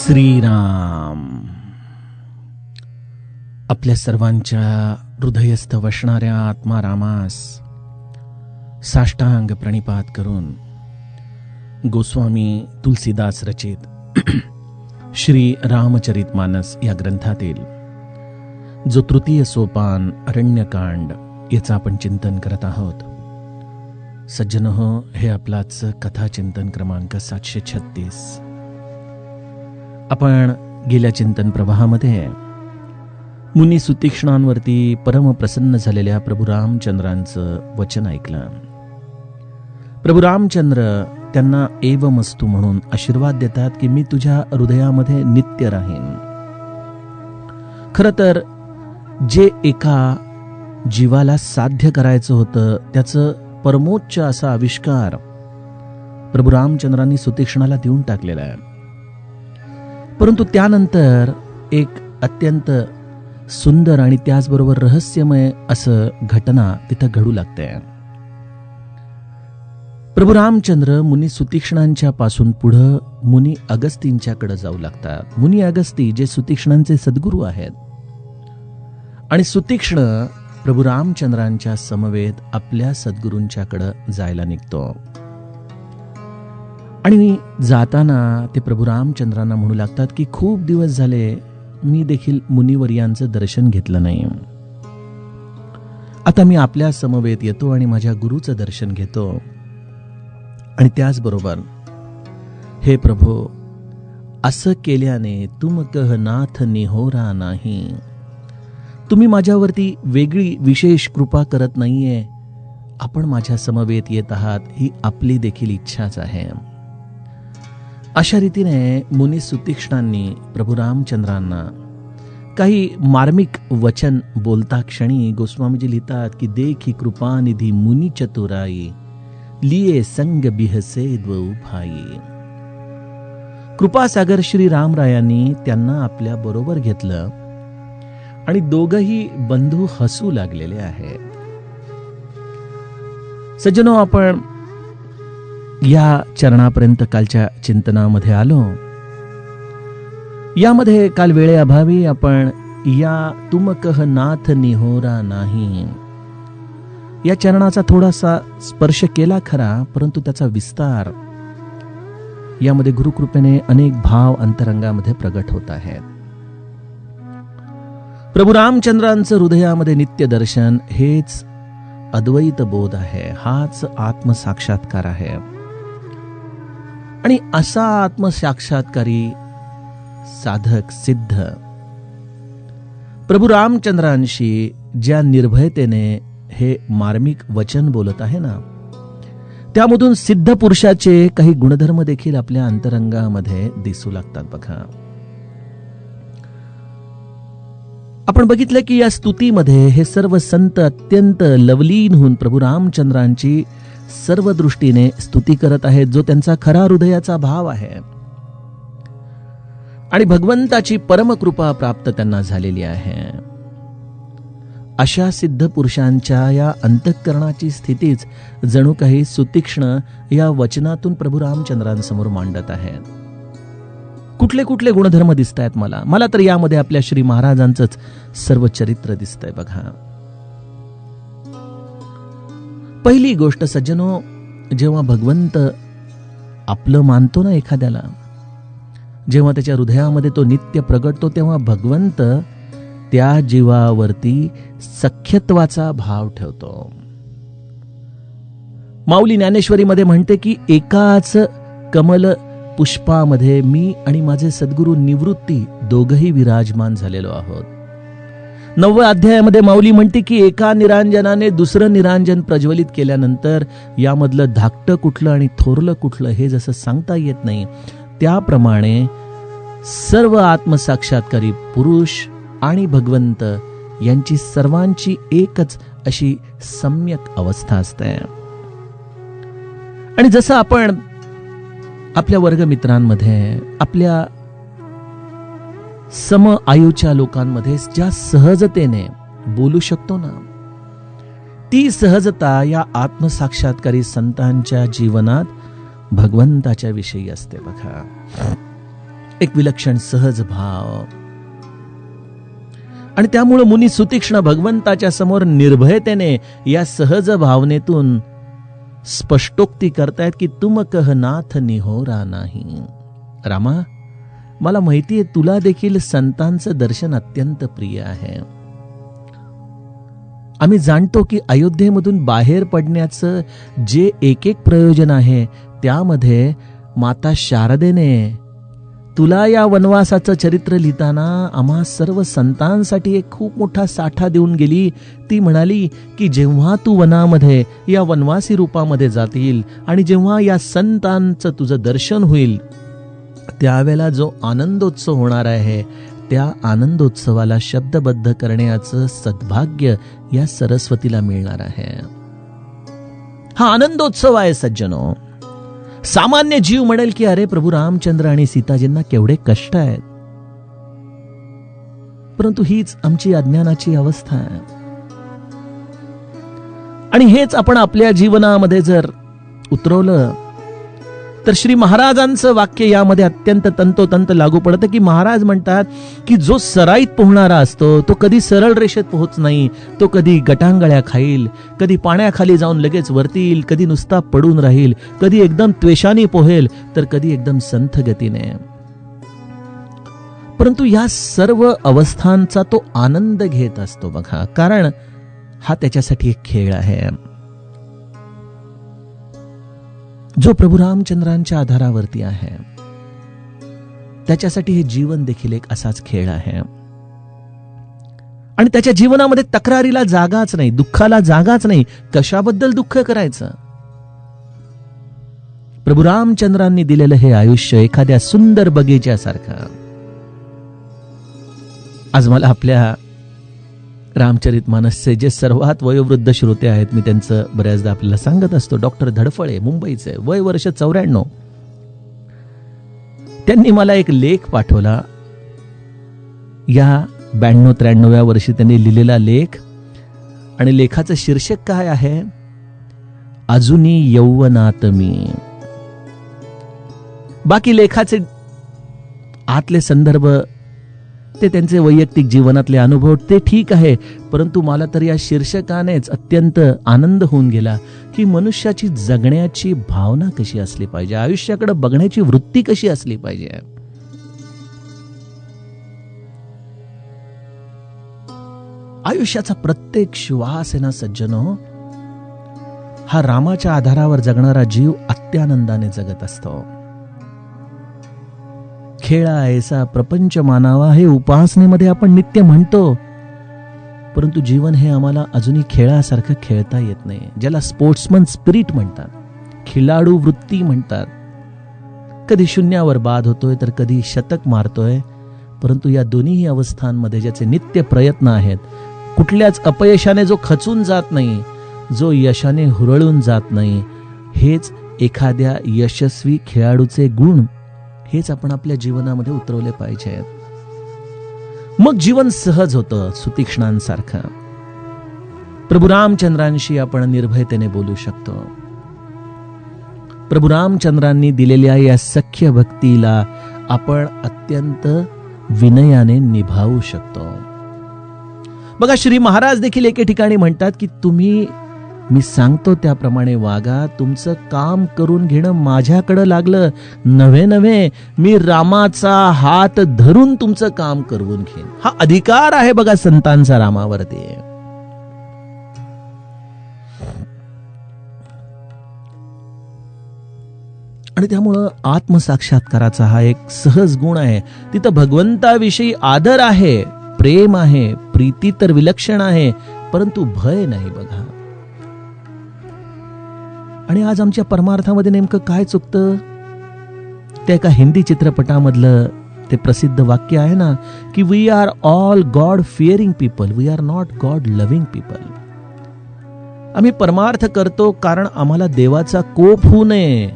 श्रीराम. आपल्या सर्वांच्या हृदयस्थ वसणाऱ्या आत्मारामास साष्टांग प्रणिपात करून गोस्वामी तुलसीदास रचित श्री रामचरितमानस या ग्रंथातील जो तृतीय सोपान अरण्यकांड याचं आपण चिंतन करत आहोत. सज्जनहो, हे आपलाच कथाचिंतन क्रमांक 736. आपण गेल्या चिंतन प्रवाहामध्ये मुनी सुतीक्ष्णांवरती परम प्रसन्न झालेल्या प्रभू रामचंद्रांचं वचन ऐकलं. प्रभू रामचंद्र त्यांना एवमस्तु म्हणून आशीर्वाद देतात की मी तुझ्या हृदयामध्ये नित्य राहीन. खरं तर जे एका जीवाला साध्य करायचं होतं त्याचं परमोच्च असा आविष्कार प्रभू रामचंद्रांनी सुतीक्ष्णाला देऊन टाकलेला आहे. परंतु त्यानंतर एक अत्यंत सुंदर आणि त्याचबरोबर रहस्यमय असं घटना तिथं घडू लागते. प्रभू रामचंद्र मुनी सुतीक्ष्णांच्या पासून पुढं मुनी अगस्तींच्याकडे जाऊ लागतात. मुनी अगस्ती जे सुतीक्ष्णांचे सद्गुरू आहेत आणि सुतीक्ष्ण प्रभू रामचंद्रांच्या समवेत आपल्या सद्गुरूंच्याकडे जायला निघतो. आणि जाताना ते प्रभू रामचंद्रांना म्हणू लागतात की खूप दिवस झाले मी देखील मुनिवर्यांचं दर्शन घेतलं नाही. आता मी आपल्या समवेत येतो आणि माझ्या गुरुचं दर्शन घेतो. आणि त्याचबरोबर हे प्रभू, असं केल्याने तुम कह नाथ निहोरा नाही. तुम्ही माझ्यावरती वेगळी विशेष कृपा करत नाहीये. आपण माझ्या समवेत येत आहात ही आपली देखील इच्छाच आहे. अशा रीतीने मुनी सुतीक्ष्णांनी प्रभू रामचंद्रांना काही मार्मिक वचन बोलता क्षणी गोस्वामीजी लिहितात की देखी कृपानिधी मुनी चतुराई लिये संग बिहसे द्वौ भाई. कृपासागर श्री रामरायांनी त्यांना आपल्या बरोबर घेतलं आणि दोघही बंधू हसू लागलेले आहेत. सज्जनो, आपण या चरणापर्यंत कालच्या चिंतनामध्ये आलो. यामध्ये काल वेळेअभावी आपण या तुम कह नाथ निहोरा नाही या चरणाचा थोडासा स्पर्श केला खरा, परंतु त्याचा विस्तार यामध्ये गुरुकृपेने अनेक भाव अंतरंगामध्ये प्रगट होत आहेत. प्रभू रामचंद्रांचं हृदयामध्ये नित्य दर्शन हेच अद्वैत बोध आहे, हाच आत्मसाक्षात्कार आहे. आणि असा आत्मसाक्षात्कारी साधक सिद्ध प्रभू रामचंद्रांशी ज्या निर्भयतेने हे मार्मिक वचन बोलत आहे ना, त्यामधून सिद्ध पुरुषाचे काही गुणधर्म देखील आपल्या अंतरंगामध्ये दिसू लागतात. बघा, आपण बघितलं की या स्तुतीमध्ये हे सर्व संत अत्यंत लवलीन होऊन प्रभू रामचंद्रांची सर्व दृष्टीने स्तुती करत आहेत, जो त्यांचा खरा हृदयाचा भाव आहे. आणि भगवंताची परमकृपा प्राप्त त्यांना झालेली आहे. अशा सिद्ध पुरुषांच्या या अंतःकरणाची स्थितीच जणू काही सुतीक्ष्ण या वचनातून प्रभू रामचंद्रांसमोर मांडत आहेत. कुठले कुठले गुणधर्म दिसत आहेत मला तर यामध्ये आपल्या श्री महाराजांचंच सर्व चरित्र दिसतंय. बघा, पहिली गोष्ट सज्जनो, जेव्हा भगवंत आपलं मानतो ना एखाद्याला, जेव्हा त्याच्या हृदयामध्ये तो नित्य प्रगटतो, तेव्हा भगवंत त्या जीवावरती सख्यत्वाचा भाव ठेवतो. माऊली ज्ञानेश्वरीमध्ये म्हणते की एकाच कमल पुष्पामध्ये मी आणि माझे सद्गुरू निवृत्ती दोघही विराजमान झालेलो आहोत. 9व्या अध्यायामध्ये माऊली म्हणते की एका निरांजनाने दुसरं निरांजन प्रज्वलित केल्यानंतर यामधलं धाकटं कुठलं आणि थोरलं कुठलं हे जसं सांगता येत नाही, त्याप्रमाणे सर्व आत्मसाक्षात्कारी पुरुष आणि भगवंत यांची सर्वांची एकच अशी सम्यक अवस्था असते. आणि जसं आपण आपल्या वर्गमित्रांमध्ये, आपल्या सम आयुच्या लोकांमध्ये ज्या सहजतेने बोलू शकतो ना, ती सहजता या एक विलक्षण सहज भाव. आणि त्यामुळे मुनी सुतीक्ष्ण भगवंताच्या समोर निर्भयतेने या सहज भावनेतून स्पष्टोक्ती करतायत की तुम कह नाथ निहोरा नाही. रामा, मला माहितीये तुला देखील संतांचं दर्शन अत्यंत प्रिय आहे. आम्ही जाणतो की अयोध्येमधून बाहेर पडण्याचं जे एक एक प्रयोजन आहे त्यामध्ये माता शारदेने तुला या वनवासाचं चरित्र लिहिताना आम्हा सर्व संतांसाठी एक खूप मोठा साठा देऊन गेली. ती म्हणाली की जेव्हा तू वनामध्ये या वनवासी रूपामध्ये जातील आणि जेव्हा या संतांचं तुझं दर्शन होईल त्यावेळेला जो आनंदोत्सव होणार आहे त्या आनंदोत्सवाला शब्दबद्ध करण्याचं सद्भाग्य या सरस्वतीला मिळणार आहे. हा आनंदोत्सव आहे सज्जनो. सामान्य जीव म्हणेल की अरे प्रभू रामचंद्र आणि सीताजींना केवढे कष्ट आहेत, परंतु हीच आमची अज्ञानाची अवस्था आहे. आणि हेच आपण आपल्या जीवनामध्ये जर उतरवलं तर श्री महाराजांचं वाक्य यामध्ये अत्यंत तंतोतंत लागू पडतं की महाराज म्हणतात की जो सराईत पोहणारा असतो तो कधी सरळ रेषेत पोहोच नाही. तो कधी गटांगळ्या खाईल, कधी पाण्याखाली जाऊन लगेच वरती येईल, कधी नुसता पडून राहील, कधी एकदम त्वेषाने पोहेल तर कधी एकदम संथ गतीने. परंतु या सर्व अवस्थांचा तो आनंद घेत असतो बघा, कारण हा त्याच्यासाठी एक खेळ आहे. जो प्रभू रामचंद्रांच्या आधारावरती आहे त्याच्यासाठी हे जीवन देखील एक असाच खेळ आहे. आणि त्याच्या जीवनामध्ये तक्रारीला जागाच नाही, दुःखाला जागाच नाही. कशाबद्दल दुःख करायचं? प्रभू रामचंद्रांनी दिलेलं हे आयुष्य एखाद्या सुंदर बगीच्यासारखं. आज मला आपल्या रामचरित मानसचे जे सर्वात वयोवृद्ध श्रोते आहेत मी त्यांचं बऱ्याचदा आपल्याला सांगत असतो. डॉक्टर धडफळे, मुंबईचे, वय वर्ष 94. त्यांनी मला एक लेख पाठवला. या 92-93व्या वर्षी त्यांनी लिहिलेला लेख, आणि लेखाचं शीर्षक काय आहे? अजूनी यौवनात मी. बाकी लेखाचे आतले संदर्भ, ते त्यांचे वैयक्तिक जीवनातले अनुभव, ते ठीक आहे, परंतु मला तर या शीर्षकानेच अत्यंत आनंद होऊन गेला की मनुष्याची जगण्याची भावना कशी असली पाहिजे, आयुष्याकडे बघण्याची वृत्ती कशी असली पाहिजे. आयुष्याचा प्रत्येक श्वास आहे ना सज्जनो, हा रामाच्या आधारावर जगणारा जीव अत्यानंदाने जगत असतो. खेळा ऐसा प्रपंच मानावा हे उपासनेमध्ये आपण नित्य म्हणतो, परंतु जीवन हे आम्हाला अजूनही खेळासारखं खेळता येत नाही. ज्याला स्पोर्ट्समन स्पिरिट म्हणतात, खिलाडू वृत्ती म्हणतात. कधी शून्यावर बाद होतोय तर कधी शतक मारतोय, परंतु या दोन्ही अवस्थांमध्ये ज्याचे नित्य प्रयत्न आहेत, कुठल्याच अपयशाने जो खचून जात नाही, जो यशाने हुरळून जात नाही, हेच एखाद्या यशस्वी खेळाडूचे गुण, हेच आपण आपल्या जीवनामध्ये उतरवले पाहिजे. मग जीवन सहज होतं सुतीक्ष्णांसारखं. प्रभू रामचंद्रांशी आपण निर्भयतेने बोलू शकतो. प्रभू रामचंद्रांनी दिलेल्या या सख्य भक्तीला आपण अत्यंत विनयाने निभावू शकतो. बघा, श्री महाराज देखील एके ठिकाणी म्हणतात की तुम्ही, मी सांगतो त्याप्रमाणे वागा. तुमचं काम करून घेणं माझ्याकडे लागलं, नव्हे मी रामाचा हात धरून तुमचं काम करवून घेईन. हा अधिकार आहे बघा संतांचा रामावरती. आणि त्यामुळं आत्मसाक्षात्काराचा हा एक सहज गुण आहे. तिथं भगवंताविषयी आदर आहे, प्रेम आहे, प्रीती तर विलक्षण आहे, परंतु भय नाही बघा. आणि आज आमच्या परमार्थामध्ये नेमकं काय चुकतं? त्या एका हिंदी चित्रपटामधलं ते प्रसिद्ध वाक्य आहे ना की we are all God fearing people, we are not God loving people. आम्ही परमार्थ करतो कारण आम्हाला देवाचा कोप होऊ नये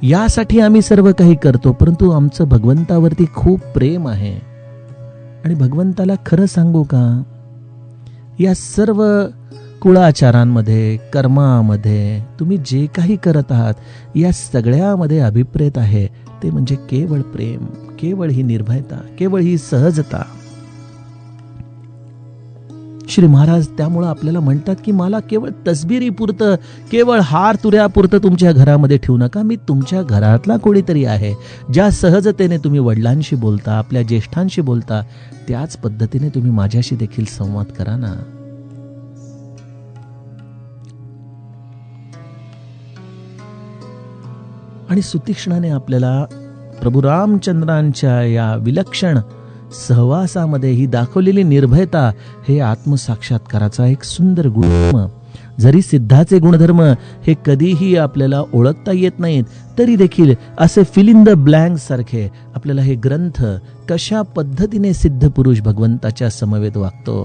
यासाठी आम्ही सर्व काही करतो, परंतु आमचं भगवंतावरती खूप प्रेम आहे. आणि भगवंताला खरं सांगू का, या सर्व कुळाचारांमध्ये, कर्मामध्ये तुम्ही जे काही करत आहात या सगळ्यामध्ये अभिप्रेत आहे ते म्हणजे केवळ प्रेम, केवळ ही निर्भयता, केवळ ही सहजता. श्री महाराज त्यामुळं आपल्याला म्हणतात की मला केवळ तसबिरी पुरतं, केवळ हार तुऱ्यापुरतं तुमच्या घरामध्ये ठेवू नका. मी तुमच्या घरातला कोणीतरी आहे. ज्या सहजतेने तुम्ही वडिलांशी बोलता, आपल्या ज्येष्ठांशी बोलता, त्याच पद्धतीने तुम्ही माझ्याशी देखील संवाद करा ना. आणि सुतीक्ष्णाने आपल्याला प्रभू रामचंद्रांच्या या विलक्षण सहवासामध्ये ही दाखवलेली निर्भयता हे आत्मसाक्षात्काराचा एक सुंदर गुणधर्म. जरी सिद्धाचे गुणधर्म हे कधीही आपल्याला ओळखता येत नाहीत, तरी देखील असे फिल इन द ब्लँक सारखे आपल्याला हे ग्रंथ कशा पद्धतीने सिद्ध पुरुष भगवंताच्या समवेत वागतो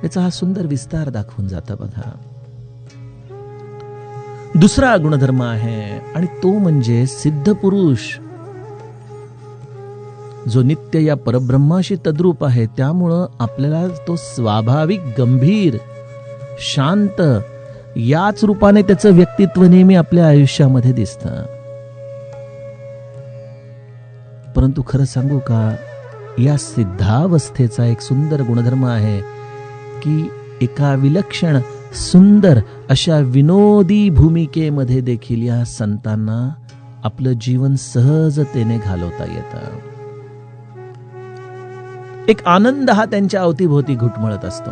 याचा हा सुंदर विस्तार दाखवून जातं बघा. दुसरा गुणधर्म आहे आणि तो म्हणजे सिद्ध पुरुष जो नित्य या परब्रह्माशी तद्रूप आहे. त्यामुळं आपल्याला तो स्वाभाविक गंभीर शांत याच रूपाने त्याचं व्यक्तित्व नेहमी आपल्या आयुष्यामध्ये दिसतं. परंतु खरं सांगू का, या सिद्धावस्थेचा एक सुंदर गुणधर्म आहे की एका विलक्षण सुंदर अशा विनोदी भूमिकेमध्ये देखील या संतांना आपलं जीवन सहजतेने घालवता येतं. एक आनंद हा त्यांच्या अवतीभोवती घुटमळत असतो.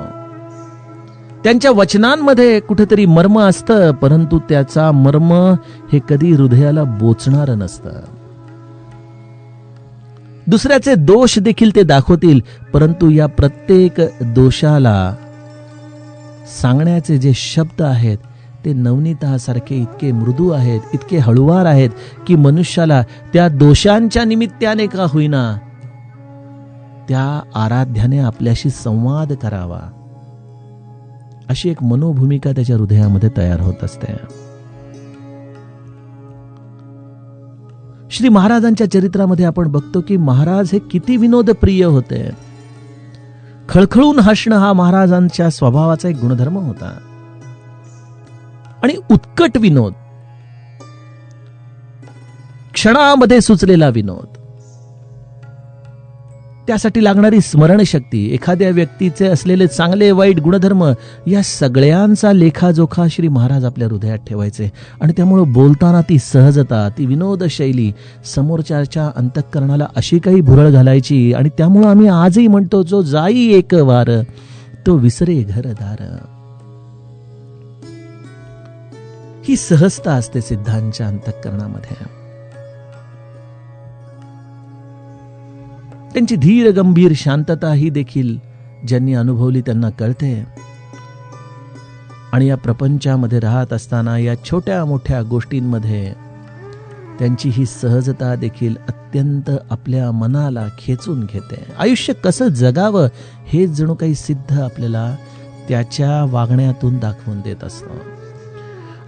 त्यांच्या वचनांमध्ये कुठेतरी मर्म असतं, परंतु त्याचा मर्म हे कधी हृदयाला बोचणारं नसतं. दुसऱ्याचे दोष देखील ते दाखवतील, परंतु या प्रत्येक दोषाला सांगण्याचे जे शब्द आहेत ते नवनीतासारखे इतके मृदू आहेत, इतके हळुवार आहेत की मनुष्याला त्या दोषांच्या निमित्ताने का होईना त्या आराध्याने आपल्याशी संवाद करावा अशी एक मनोभूमिका त्याच्या हृदयामध्ये तयार होत असते. श्री महाराजांच्या चरित्रामध्ये आपण बघतो की महाराज हे किती विनोदप्रिय होते. खळखळून हसणं हा महाराजांच्या स्वभावाचा एक गुणधर्म होता. आणि उत्कट विनोद, क्षणामध्ये सुचलेला विनोद, त्यासाठी लागणारी स्मरणशक्ती, एखाद्या व्यक्तीचे असलेले चांगले वाईट गुणधर्म, या सगळ्यांचा लेखाजोखा श्री महाराज आपल्या हृदयात ठेवायचे. आणि त्यामुळे बोलताना ती सहजता, ती विनोद शैली समोरच्याच्या अंतःकरणाला अशी काही भुरळ घालायची. आणि त्यामुळे आम्ही आजही म्हणतो, जो जाई एक वार तो विसरे घरदार. ही सहजता असते सिद्धांच्या अंतःकरणामध्ये. त्यांची धीर गंभीर शांतता ही देखील ज्यांनी अनुभवली त्यांना कळते. आणि या प्रपंचामध्ये राहत असताना या छोट्या मोठ्या गोष्टींमध्ये त्यांची ही सहजता देखील अत्यंत आपल्या मनाला खेचून घेते. आयुष्य कसं जगावं हे जणू काही सिद्ध आपल्याला त्याच्या वागण्यातून दाखवून देत असतो.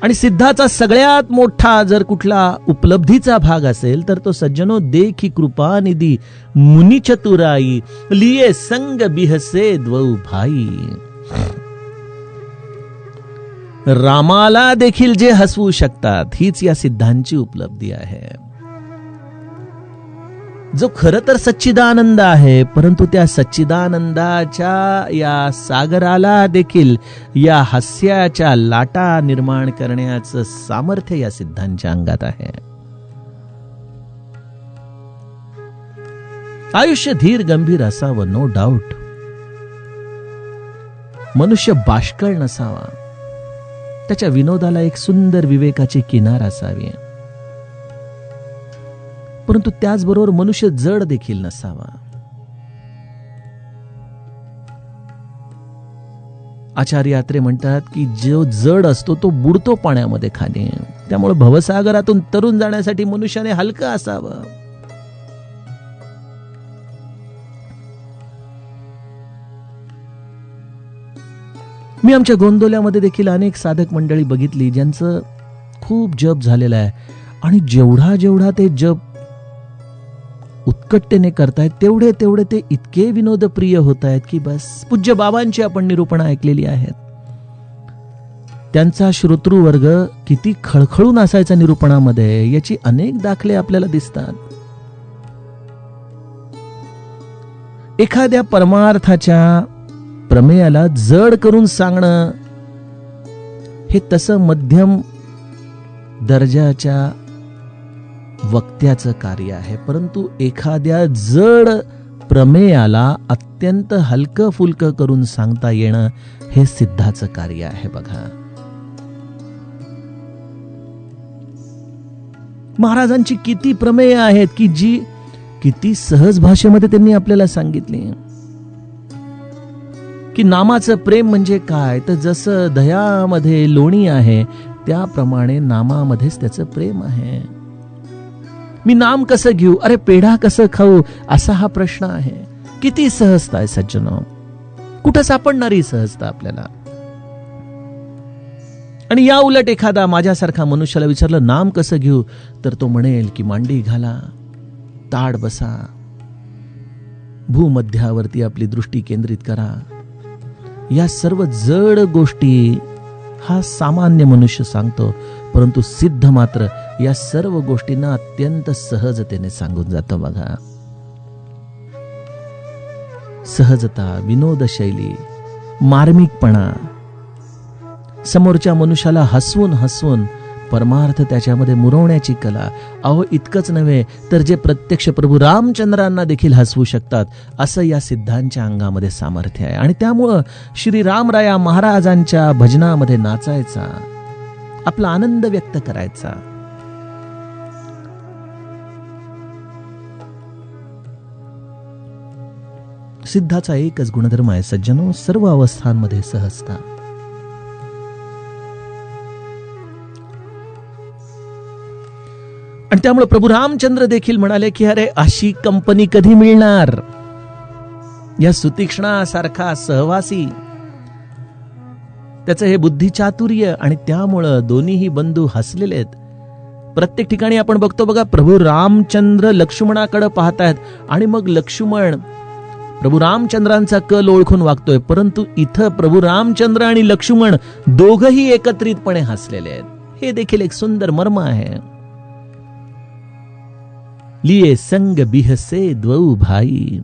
आणि सिद्धाचा सगळ्यात मोठा जर कुठला उपलब्धीचा भाग असेल तर तो सज्जनो देखी कृपा निधी मुनी चतुराई लिये संग बिहसे द्वौ भाई. रामाला देखील जे हसवू शकतात हीच या सिद्धांची उपलब्धी आहे. जो खरं तर सच्चिदानंद आहे, परंतु त्या सच्चिदानंदाच्या या सागराला देखील या हास्याच्या लाटा निर्माण करण्याचं सामर्थ्य या सिद्धांच्या अंगात आहे. आयुष्य धीर गंभीर असावं, नो डाऊट. मनुष्य बाष्कळ नसावा. त्याच्या विनोदाला एक सुंदर विवेकाची किनार असावी. परंतु त्याचबरोबर मनुष्य जड देखील नसावा. आचार्य आत्रे म्हणतात की जो जड असतो तो बुडतो पाण्यामध्ये खाली. त्यामुळे भवसागरातून तरुण जाण्यासाठी मनुष्याने हलकं असावं. मी आमच्या गोंदवल्यामध्ये देखील अनेक साधक मंडळी बघितली ज्यांचं खूप जप झालेलं आहे. आणि जेवढा जेवढा ते जप उत्कटतेने करतायत तेवढे तेवढे ते इतके विनोदप्रिय होत आहेत की बस. पूज्य बाबांची आपण निरूपणं ऐकलेली आहेत. त्यांचा श्रोतृवर्ग किती खळखळून असायचा निरूपणामध्ये, याची अनेक दाखले आपल्याला दिसतात. एखाद्या परमार्थाच्या प्रमेयाला जड करून सांगणं हे तसं मध्यम दर्जाच्या वक्त्याचं कार्य आहे, परंतु एखाद्या जड प्रमेयाला अत्यंत हलकं फुलकं करून सांगता येणं हे सिद्धाचं कार्य आहे. बघा, महाराजांची किती प्रमेय आहेत की जी किती सहज भाषेमध्ये त्यांनी आपल्याला सांगितली की नामाचं प्रेम म्हणजे काय, तर जसं दह्यामध्ये लोणी आहे त्याप्रमाणे नामामध्येच त्याचं प्रेम आहे. मी नाम कसं घेऊ, अरे पेढा कसं खाऊ, असा हा प्रश्न आहे. किती सहजता आहे सज्जनो, कुठं सापडणारी सहजता आपल्याला. आणि या उलट एखादा माझ्यासारखा मनुष्याला विचारलं नाम कसं घेऊ, तर तो म्हणेल की मांडी घाला, ताड बसा, भूमध्यावरती आपली दृष्टी केंद्रित करा. या सर्व जड गोष्टी हा सामान्य मनुष्य सांगतो, परंतु सिद्ध मात्र या सर्व गोष्टींना अत्यंत सहजतेने सांगून जातो. बघा, सहजता, विनोद शैली, मार्मिकपणा, समोरच्या मनुष्याला हसवून हसवून परमार्थ त्याच्यामध्ये मुरवण्याची कला. अहो, इतकंच नव्हे तर जे प्रत्यक्ष प्रभू रामचंद्रांना देखील हसवू शकतात, असं या सिद्धांच्या अंगामध्ये सामर्थ्य आहे. आणि त्यामुळं श्री रामराया महाराजांच्या भजनामध्ये नाचायचा, आपला आनंद व्यक्त करायचा. सिद्धाचा एकच गुणधर्म आहे सज्जनो, सर्व अवस्थांमध्ये सहजता. आणि त्यामुळे प्रभू रामचंद्र देखील म्हणाले की अरे अशी कंपनी कधी मिळणार, या सुतीक्ष्णासारखा सहवासी, त्याचं हे बुद्धिचातुर्य. आणि त्यामुळं दोन्हीही बंधू हसलेले आहेत. प्रत्येक ठिकाणी आपण बघतो बघा, प्रभू रामचंद्र लक्ष्मणाकडे पाहतायत आणि मग लक्ष्मण प्रभू रामचंद्रांचा कल ओळखून वागतोय, परंतु इथं प्रभू रामचंद्र आणि लक्ष्मण दोघही एकत्रितपणे हसलेले आहेत. हे देखील एक सुंदर मर्म आहे. लिए संग बिहसे द्वौ भाई.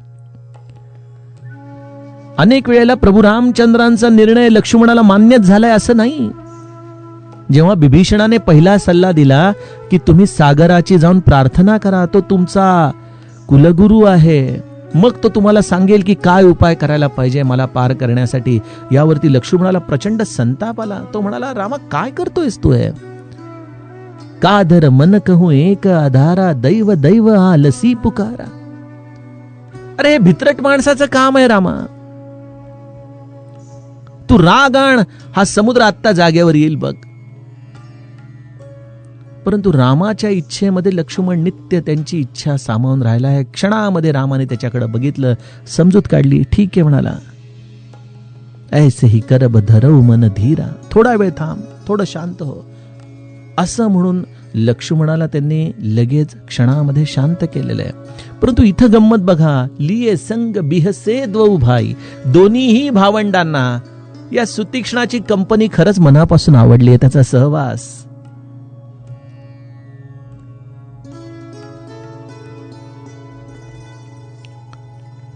अनेक वेळेला प्रभू रामचंद्रांचा निर्णय लक्ष्मणाला मान्यच झालाय असं नाही. जेव्हा बिभीषणाने पहिला सल्ला दिला की तुम्ही सागराची जाऊन प्रार्थना करा, तो तुमचा कुलगुरू आहे, मग तो तुम्हाला सांगेल की काय उपाय करायला पाहिजे मला पार करण्यासाठी, यावरती लक्ष्मणाला प्रचंड संताप आला. तो म्हणाला, रामा काय करतोयस तू? आहे काधर मन कहूं एक आधारा, दैव दैव आलसी पुकारा. अरे भित्रट माणसाचं काम आहे रामा, तू राग आण, हा समुद्र आत्ता जागेवर येईल बघ. परंतु रामाच्या इच्छेमध्ये लक्ष्मण नित्य त्यांची इच्छा सामावून राहिला आहे. क्षणामध्ये रामाने त्याच्याकडे बघितलं, समजूत काढली. ठीक आहे म्हणाला, ऐसे ही करब धरव मन धीरा, थोडा वेळ थांब, थोडं शांत हो, असं म्हणून लक्ष्मणाला त्यांनी लगेच क्षणामध्ये शांत केलेलं आहे. परंतु इथं गंमत बघा, लिये संग बिहसे द्वौ भाई, दोन्हीही भावंडांना या सुतीक्ष्णाची कंपनी खरंच मनापासून आवडली आहे, त्याचा सहवास.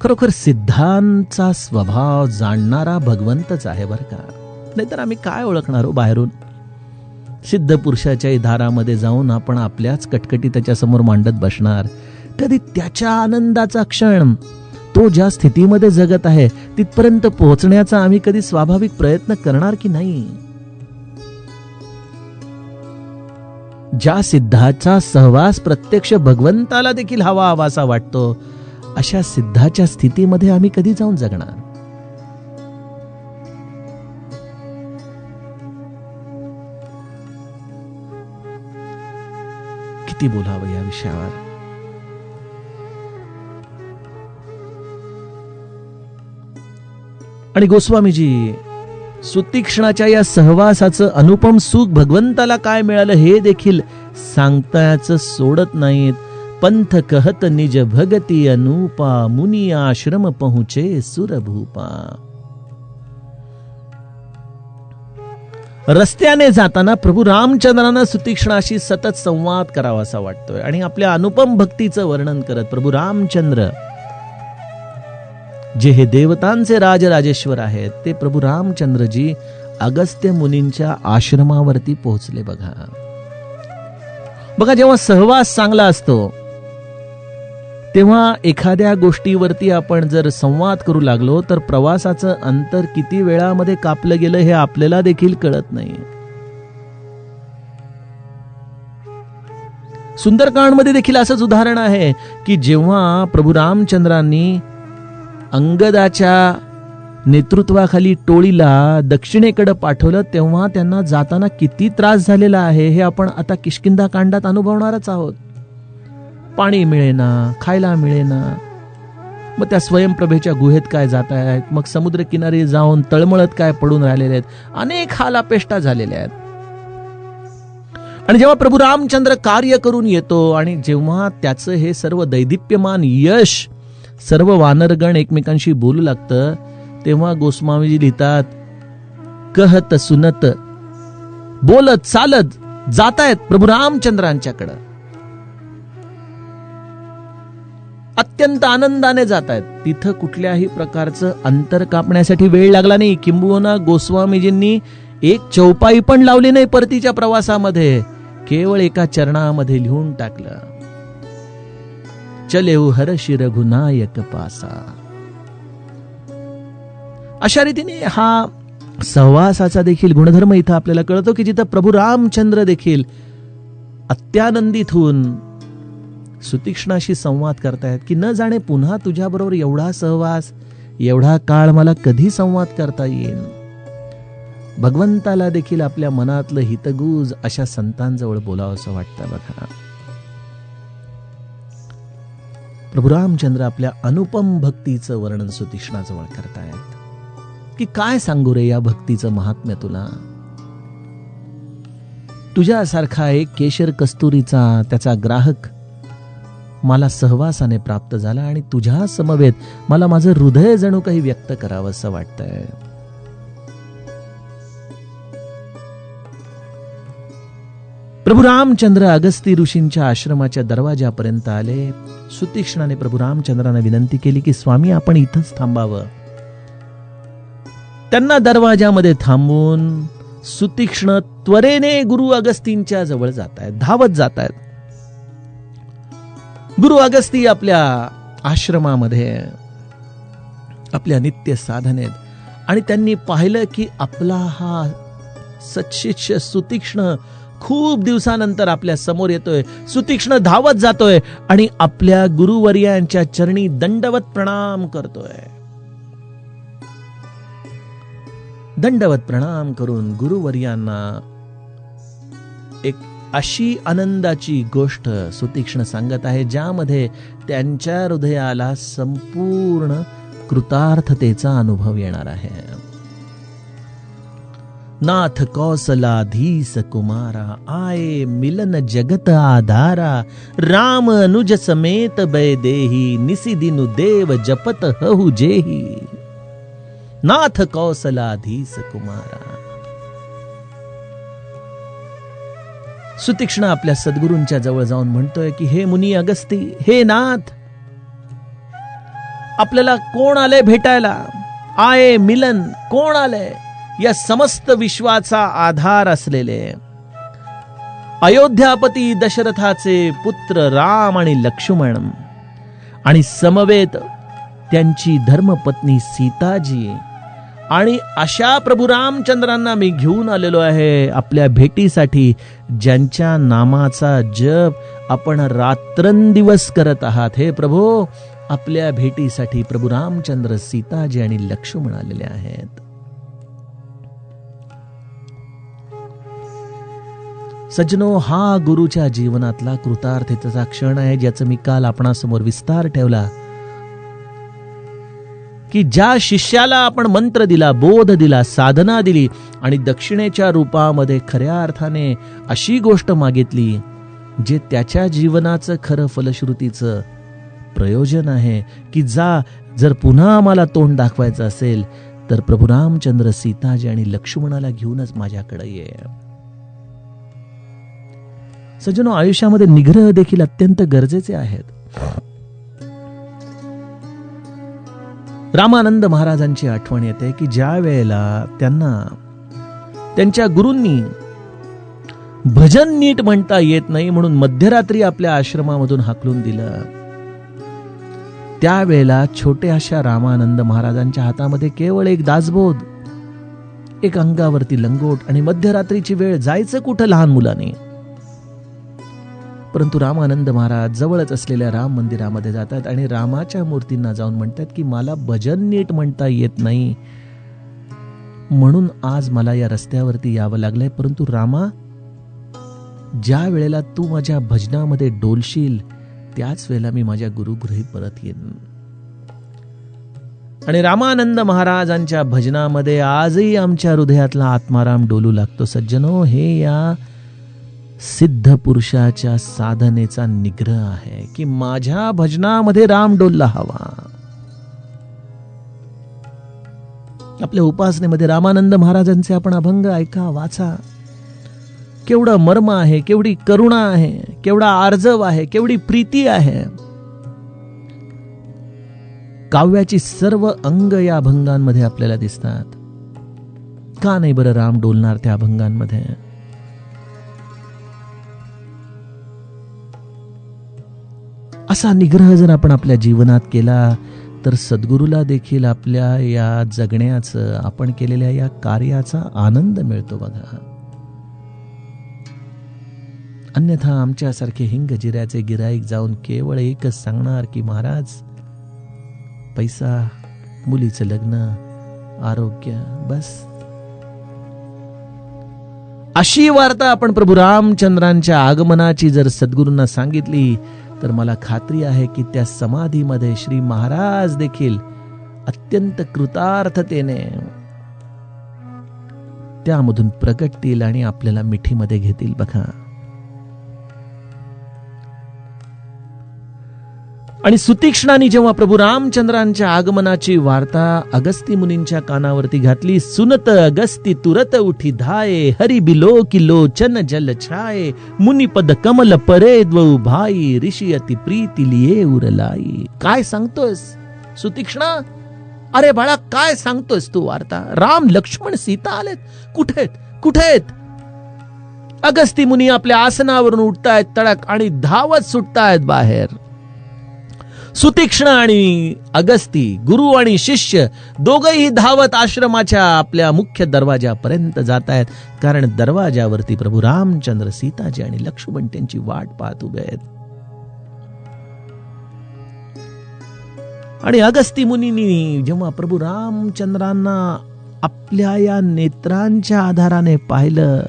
खरोखर सिद्धांचा स्वभाव जाणणारा भगवंतच आहे बरं का, नाहीतर आम्ही काय ओळखणार हो बाहेरून. सिद्ध पुरुषाच्या दारामध्ये जाऊन आपण आपल्याच कटकटी त्याच्या समोर मांडत बसणार. कधी त्याच्या आनंदाचा क्षण, तो ज्या स्थितीमध्ये जगत आहे तिथपर्यंत पोहोचण्याचा आम्ही कधी स्वाभाविक प्रयत्न करणार की नाही? ज्या सिद्धाचा सहवास प्रत्यक्ष भगवंताला देखील हवा हवासा वाटतो, अशा सिद्धाच्या स्थितीमध्ये आम्ही कधी जाऊन जगणार? किती बोलावं या विषयावर. आणि गोस्वामीजी सुतीक्ष्णाच्या या सहवासाचं अनुपम सुख भगवंताला काय मिळालं हे देखील सांगताच सोडत नाहीत. पंथ कहत निज भगती अनुपा, मुनी आश्रम पहुंचे सुरभूपा. रस्त्याने जाताना प्रभू रामचंद्रांना सुतीक्ष्णाशी सतत संवाद करावा असा वाटतोय आणि आपल्या अनुपम भक्तीचं वर्णन करत प्रभू रामचंद्र जे हे देवतांचे राजराजेश्वर आहेत ते प्रभू रामचंद्रजी अगस्त्य मुनींच्या आश्रमावरती पोहोचले. बघा जेव्हा सहवास चांगला असतो तेव्हा एखाद्या गोष्टीवरती आपण जर संवाद करू लागलो तर प्रवासाचं अंतर किती वेळामध्ये कापलं गेलं हे आपल्याला देखील कळत नाही. सुंदरकांडमध्ये देखील असंच उदाहरण आहे की जेव्हा प्रभू रामचंद्रांनी अंगदाच्या नेतृत्वाखाली टोळीला दक्षिणेकडे पाठवलं तेव्हा त्यांना जाताना किती त्रास झालेला आहे हे आपण आता किष्किंधा कांडात अनुभवणारच आहोत. पाणी मिळेना, खायला मिळेना, मग त्या स्वयंप्रभेच्या गुहेत काय जात आहेत, मग समुद्रकिनारी जाऊन तळमळत काय पडून राहिलेले आहेत, अनेक हालापेष्टा झालेल्या आहेत. आणि जेव्हा प्रभू रामचंद्र कार्य करून येतो आणि जेव्हा त्याचं हे सर्व दैदिप्यमान यश सर्व वानरगण एकमेकांशी बोलू लागतं तेव्हा गोस्वामीजी लिहितात, कहत सुनत बोलत चालत जातायत प्रभू रामचंद्रांच्याकडं, अत्यंत आनंदाने जात आहेत. तिथं कुठल्याही प्रकारचं अंतर कापण्यासाठी वेळ लागला नाही. किंबहुना गोस्वामीजींनी एक चौपाई पण लावली नाही परतीच्या प्रवासामध्ये, केवळ एका चरणामध्ये लिहून टाकलं, चलेऊ हर्षि रघुनायक पासा. अशा रीतीने हा सहवासाचा देखील गुणधर्म इथं आपल्याला कळतो की जिथं प्रभू रामचंद्र देखील अत्यानंदित होऊन सुतीक्ष्णाशी संवाद करतायत की न जाणे पुन्हा तुझ्याबरोबर एवढा सहवास, एवढा काळ मला कधी संवाद करता येईल. भगवंताला देखील आपल्या मनातलं हितगुज अशा संतांजवळ बोलावं असं वाटतं. बघा प्रभू रामचंद्र आपल्या अनुपम भक्तीचं वर्णन सुतीक्ष्णाजवळ करतायत की काय सांगू रे या भक्तीचं महात्म्य तुला. तुझ्यासारखा एक केशर कस्तुरीचा त्याचा ग्राहक मला सहवासाने प्राप्त झाला आणि तुझ्या समवेत मला माझं हृदय जणू काही व्यक्त करावं असं वाटतंय. प्रभू रामचंद्र अगस्ती ऋषींच्या आश्रमाच्या दरवाजापर्यंत आले. सुतीक्ष्णाने प्रभू रामचंद्रांना विनंती केली की स्वामी आपण इथंच थांबावं. त्यांना दरवाजामध्ये थांबून सुतीक्ष्ण त्वरेने गुरु अगस्तींच्या जवळ जात आहेत, धावत जात आहेत. गुरु अगस्ती आपल्या आश्रमामध्ये आपल्या नित्य साधनेत आणि त्यांनी पाहिलं की आपला हा सत्शिष्य सुतीक्ष्ण खूप दिवसानंतर आपल्या समोर येतोय. सुतीक्ष्ण धावत जातोय आणि आपल्या गुरुवर्यांच्या चरणी दंडवत प्रणाम करतोय. दंडवत प्रणाम करून गुरुवर्यांना एक अशी आनंदाची गोष्ट सुतीक्ष्ण सांगत आहे ज्यामध्ये त्यांच्या हृदयाला संपूर्ण कृतार्थतेचा अनुभव येणार आहे. नाथ कौसलाधीस कुमारा आये मिलन जगत आधारा राम अनुज समेत बैदेही निसी दिनु देव जपत हहु जेही. नाथ कौसलाधीस कुमारा. सुतीक्ष्ण आपल्या सद्गुरूंच्या जवळ जाऊन म्हणतोय की हे मुनी अगस्ती, हे नाथ, आपल्याला कोण आले भेटायला. आये मिलन, कोण आले, या समस्त विश्वाचा आधार असलेले अयोध्यापती दशरथाचे पुत्र राम आणि लक्ष्मण आणि समवेत त्यांची धर्मपत्नी सीताजी आणि अशा प्रभू रामचंद्रांना मी घेऊन आलेलो आहे आपल्या भेटीसाठी, ज्यांच्या नामाचा जप आपण रात्रंदिवस करत आहात. हे प्रभू, आपल्या भेटीसाठी प्रभू रामचंद्र, सीताजी आणि लक्ष्मण आलेले आहेत. सज्जनो, हा गुरुच्या जीवनातला कृतार्थतेचा क्षण आहे ज्याचं मी काल आपणासमोर विस्तार ठेवला की ज्या शिष्याला आपण मंत्र दिला, बोध दिला, साधना दिली आणि दक्षिणेच्या रूपामध्ये खऱ्या अर्थाने अशी गोष्ट मागितली जे त्याच्या जीवनाचं खरं फलश्रुतीचं प्रयोजन आहे की जर पुन्हा आम्हाला तोंड दाखवायचं असेल तर प्रभू रामचंद्र सीताजी आणि लक्ष्मणाला घेऊनच माझ्याकडे ये. सज्जनो, आयुष्यामध्ये निग्रह देखील अत्यंत गरजेचे आहेत. रामानंद महाराजांची आठवण येते की ज्या वेळेला त्यांना त्यांच्या गुरूंनी भजन नीट म्हणता येत नाही म्हणून मध्यरात्री आपल्या आश्रमामधून हाकलून दिलं, त्यावेळेला छोट्याशा रामानंद महाराजांच्या हातामध्ये केवळ एक दासबोध, एक अंगावरती लंगोट आणि मध्यरात्रीची वेळ, जायचं कुठं लहान मुलाने. परंतु रामानंद महाराज जवळच असलेल्या राम मंदिरामध्ये जातात आणि रामाच्या मूर्तींना जाऊन म्हणतात की मला भजन नीट म्हणता येत नाही म्हणून आज मला या रस्त्यावरती यावं लागलंय, परंतु रामा, ज्या वेळेला तू माझ्या भजनामध्ये डोलशील त्याच वेळेला मी माझ्या गुरुगृही परत येईन. आणि रामानंद महाराजांच्या भजनामध्ये आजही आमच्या हृदयातला आत्माराम डोलू लागतो. सज्जनो, हे या सिद्ध पुरुषाच्या साधनेचा निग्रह आहे की माझ्या भजनामध्ये राम डोलला हवा. आपल्या उपासनेमध्ये रामानंद महाराजांचे आपण अभंग ऐका, वाचा. केवढं मर्म आहे, केवढी करुणा आहे, केवढा आर्जव आहे, केवढी प्रीती आहे. काव्याची सर्व अंग या अभंगांमध्ये आपल्याला दिसतात. का नाही बरं राम डोलणार त्या अभंगांमध्ये? असा निग्रह जर आपण आपल्या जीवनात केला तर सद्गुरूला देखील आपल्या या जगण्याचं, आपण केलेल्या या कार्याचा आनंद मिळतो बघा. अन्यथा आमच्यासारखे हिंगजिऱ्याचे गिराईक जाऊन केवळ एकच सांगणार की महाराज, पैसा, मुलीचं लग्न, आरोग्य, बस. अशी वार्ता आपण प्रभू रामचंद्रांच्या आगमनाची जर सद्गुरूंना सांगितली तर मला खात्री आहे की त्या समाधीमध्ये श्री महाराज देखील अत्यंत कृतार्थतेने त्यामधून प्रगटतील आणि आपल्याला मिठीमध्ये घेतील बघा. आणि सुतीक्ष्णाने जेव्हा प्रभू रामचंद्रांच्या आगमनाची वार्ता अगस्ती मुनींच्या कानावरती घातली, सुनत अगस्ती तुरत उठी धाये, हरि बिलो की लोचन जल छाये, मुनिपद कमल परे द्वौ भाई, ऋषी अति प्रीती लिये उरलाई. काय सांगतोयस सुतीक्ष्णा? अरे बाळा, काय सांगतोयस तू वार्ता? राम, लक्ष्मण, सीता आलेत. कुठेत? अगस्ती मुनी आपल्या आसनावरून उठतायत तडक आणि धावत सुटतायत बाहेर. सुतीक्ष्ण आणि अगस्ती, गुरु आणि शिष्य दोघेही धावत आश्रमाच्या आपल्या मुख्य दरवाजापर्यंत जात आहेत, कारण दरवाजावरती प्रभू रामचंद्र, सीताजी आणि लक्ष्मण त्यांची वाट पाहत उभे आहेत. आणि अगस्ती मुनींनी जेव्हा प्रभू रामचंद्रांना आपल्या या नेत्रांच्या आधाराने पाहिलं,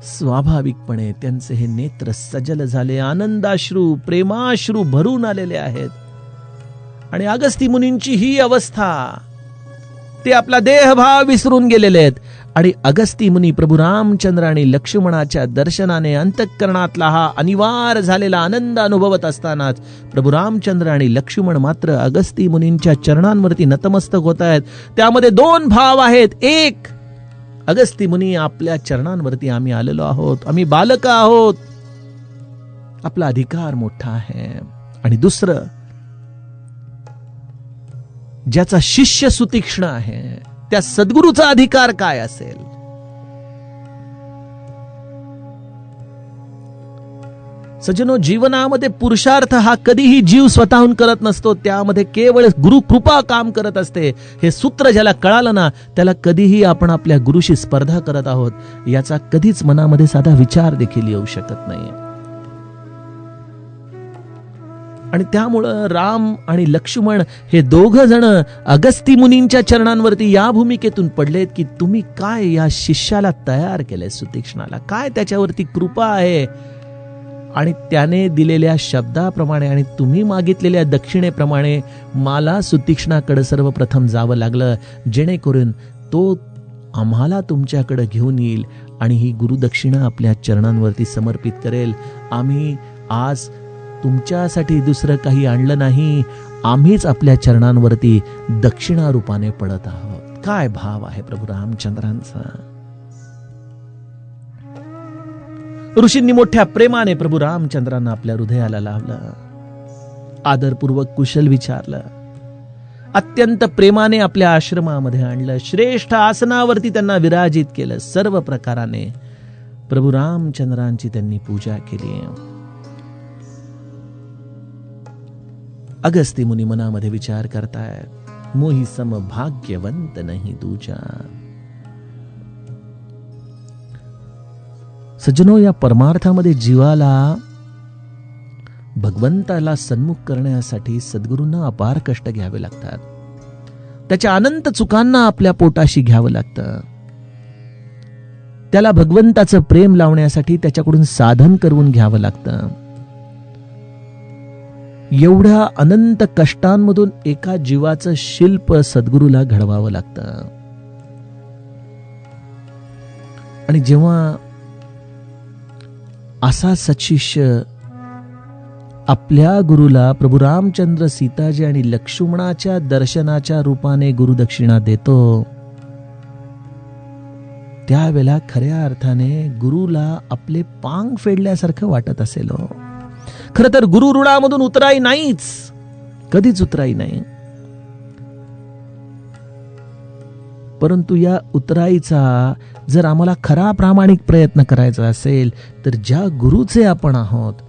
स्वाभाविकपणे त्यांचे हे नेत्र सजल झाले, आनंदाश्रू, प्रेमाश्रू भरून आलेले आहेत. आणि अगस्ती मुनींची ही अवस्था, ते आपला देहभाव विसरून गेलेले आहेत. आणि अगस्ती मुनी प्रभू रामचंद्र आणि लक्ष्मणाच्या दर्शनाने अंतःकरणातला हा अनिवार्य झालेला आनंद अनुभवत असतानाच प्रभू रामचंद्र आणि लक्ष्मण मात्र अगस्ती मुनींच्या चरणांवरती नतमस्तक होत आहेत. त्यामध्ये दोन भाव आहेत. एक, अगस्ती मुनी, आपल्या चरणांवरती आम्ही आलेलो आहोत, आम्ही बालक आहोत, आपला अधिकार मोठा आहे. आणि दुसरं, ज्याचा शिष्य सुतीक्ष्ण आहे त्या सद्गुरूचा अधिकार काय असेल? सज्जनो, जीवनामध्ये पुरुषार्थ हा कधीही जीव स्वतःहून करत नसतो, त्यामध्ये केवळ गुरु कृपा काम करत असते. हे सूत्र ज्याला कळालं ना, त्याला कधीही आपण आपल्या गुरुशी स्पर्धा करत आहोत याचा कधीच मनामध्ये साधा विचार देखील येऊ शकत नाही. आणि त्यामुळं राम आणि लक्ष्मण हे दोघ जण अगस्ती मुनींच्या चरणांवरती या भूमिकेतून पडलेत की तुम्ही काय या शिष्याला तयार केलंय, सुतीक्ष्णाला काय त्याच्यावरती कृपा आहे. आणि त्याने दिलेल्या शब्दाप्रमाणे आणि तुम्ही मागितलेल्या दक्षिणेप्रमाणे मला सुतीक्ष्णाकडे सर्वप्रथम जावं लागलं, जेणेकरून तो आम्हाला तुमच्याकडे घेऊन येईल आणि ही गुरुदक्षिणा आपल्या चरणांवरती समर्पित करेल. आम्ही आज तुमच्यासाठी दुसरं काही आणलं नाही, आम्हीच आपल्या चरणांवरती दक्षिणा रूपाने पडत आहोत. काय भाव आहे प्रभू रामचंद्रांचा. ऋषींनी मोठ्या प्रेमाने प्रभू रामचंद्रांना आपल्या हृदयाला लावलं, आदरपूर्वक कुशल विचारलं, अत्यंत प्रेमाने आपल्या आश्रमामध्ये आणलं, श्रेष्ठ आसनावरती त्यांना विराजित केलं. सर्व प्रकाराने प्रभू रामचंद्रांची त्यांनी पूजा केली. अगस्ती मुनी मनामध्ये विचार करतायत, मोही सम भाग्यवंत नाही दूजा. सज्जनो, या परमार्थामध्ये जीवाला भगवंताला सन्मुख करण्यासाठी सद्गुरूंना अपार कष्ट घ्यावे लागतात. त्याच्या अनंत चुकांना आपल्या पोटाशी घ्यावं लागतं. त्याला भगवंताचं प्रेम लावण्यासाठी त्याच्याकडून साधन करून घ्यावं लागतं. एवढ्या अनंत कष्टांमधून एका जीवाचं शिल्प सद्गुरूला घडवावं लागतं. आणि जेव्हा असा सत्शिष्य आपल्या गुरुला प्रभू रामचंद्र, सीताजी आणि लक्ष्मणाच्या दर्शनाच्या रूपाने गुरुदक्षिणा देतो, त्यावेळेला खऱ्या अर्थाने गुरुला आपले पांग फेडल्यासारखं वाटत असेल. खरं तर गुरु ऋणामधून उतराई नाहीच, कधीच उतराई नाही. परंतु या उतराईचा जर आम्हाला खरा प्रामाणिक प्रयत्न करायचा असेल तर ज्या गुरुचे आपण आहोत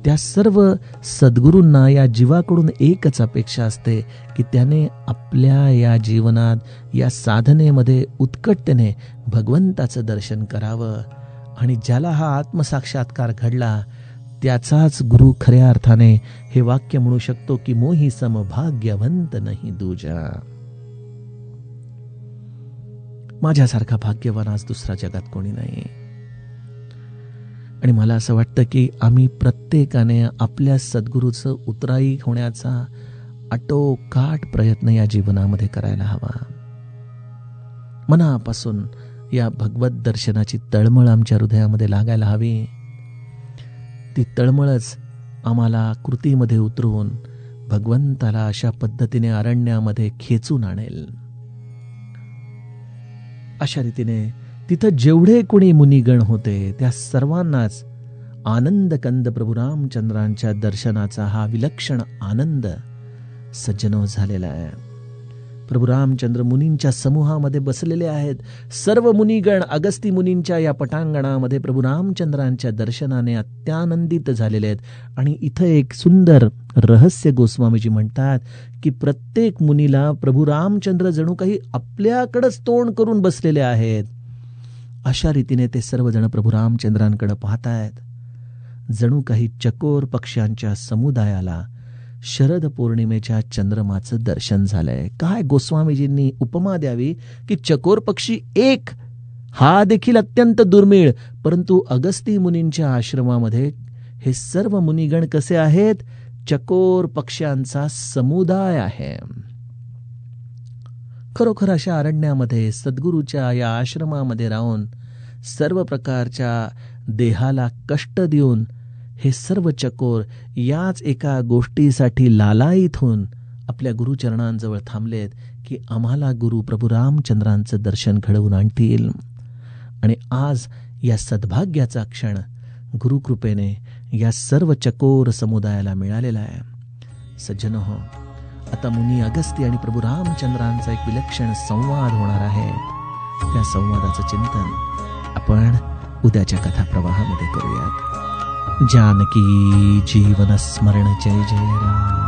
त्या सर्व सद्गुरूंना या जीवाकडून एकच अपेक्षा असते की त्याने आपल्या या जीवनात, या साधनेमध्ये उत्कटतेने भगवंताचं दर्शन करावं. आणि ज्याला हा आत्मसाक्षात्कार घडला त्याचाच गुरु खऱ्या अर्थाने हे वाक्य म्हणू शकतो की मोही सम भाग्यवंत नाही दूजा. माझ्यासारखा भाग्यवान आज दुसऱ्या जगात कोणी नाही. आणि मला असं वाटतं की आम्ही प्रत्येकाने आपल्या सद्गुरूचं उतराई होण्याचा आटोकाट प्रयत्न या जीवनामध्ये करायला हवा. मनापासून या भगवत दर्शनाची तळमळ आमच्या हृदयामध्ये लागायला हवी. ती तळमळच आम्हाला कृतीमध्ये उतरवून भगवंताला अशा पद्धतीने अरण्यामध्ये खेचून आणेल. अशा रीतीने तिथं जेवढे कोणी मुनिगण होते त्या सर्वांनाच आनंद कंद प्रभू रामचंद्रांच्या दर्शनाचा हा विलक्षण आनंद सज्जनो झालेला आहे. प्रभू रामचंद्र मुनींच्या समूहामध्ये बसलेले आहेत. सर्व मुनिगण अगस्ती मुनींच्या या पटांगणामध्ये प्रभू रामचंद्रांच्या दर्शनाने अत्यानंदित झालेले आहेत. आणि इथं एक सुंदर रहस्य गोस्वामीजी म्हणतात की प्रत्येक मुनीला प्रभू रामचंद्र जणू काही आपल्याकडेच तोंड करून बसलेले आहेत. अशा रीतीने ते सर्वजण प्रभू रामचंद्रांकडे पाहतायत. जणू काही चकोर पक्ष्यांच्या समुदायाला शरद पौर्णिमेच्या चंद्रमाचं दर्शन झालंय. काय गोस्वामीजींनी उपमा द्यावी की चकोर पक्षी एक हा देखील अत्यंत दुर्मिळ, परंतु अगस्ती मुनींच्या आश्रमामध्ये हे सर्व मुनिगण कसे आहेत? चकोर पक्ष्यांचा समुदाय आहे. खरोखर अशा अरण्यामध्ये सद्गुरूच्या या आश्रमामध्ये राहून सर्व प्रकारच्या देहाला कष्ट देऊन हे सर्व चकोर याच एका गोष्टीसाठी लालायित होऊन आपल्या गुरुचरणांजवळ थांबलेत की आम्हाला गुरु प्रभू रामचंद्रांचं दर्शन घडवून आणतील. आणि आज या सद्भाग्याचा क्षण गुरुकृपेने या सर्व चकोर समुदायाला मिळालेला आहे. सज्जनो हो, आता मुनी अगस्ती आणि प्रभू रामचंद्रांचा एक विलक्षण संवाद होणार आहे. त्या संवादाचं चिंतन आपण उद्याच्या कथा प्रवाहामध्ये करूयात. जानकी जीवन स्मरण जय जय राम.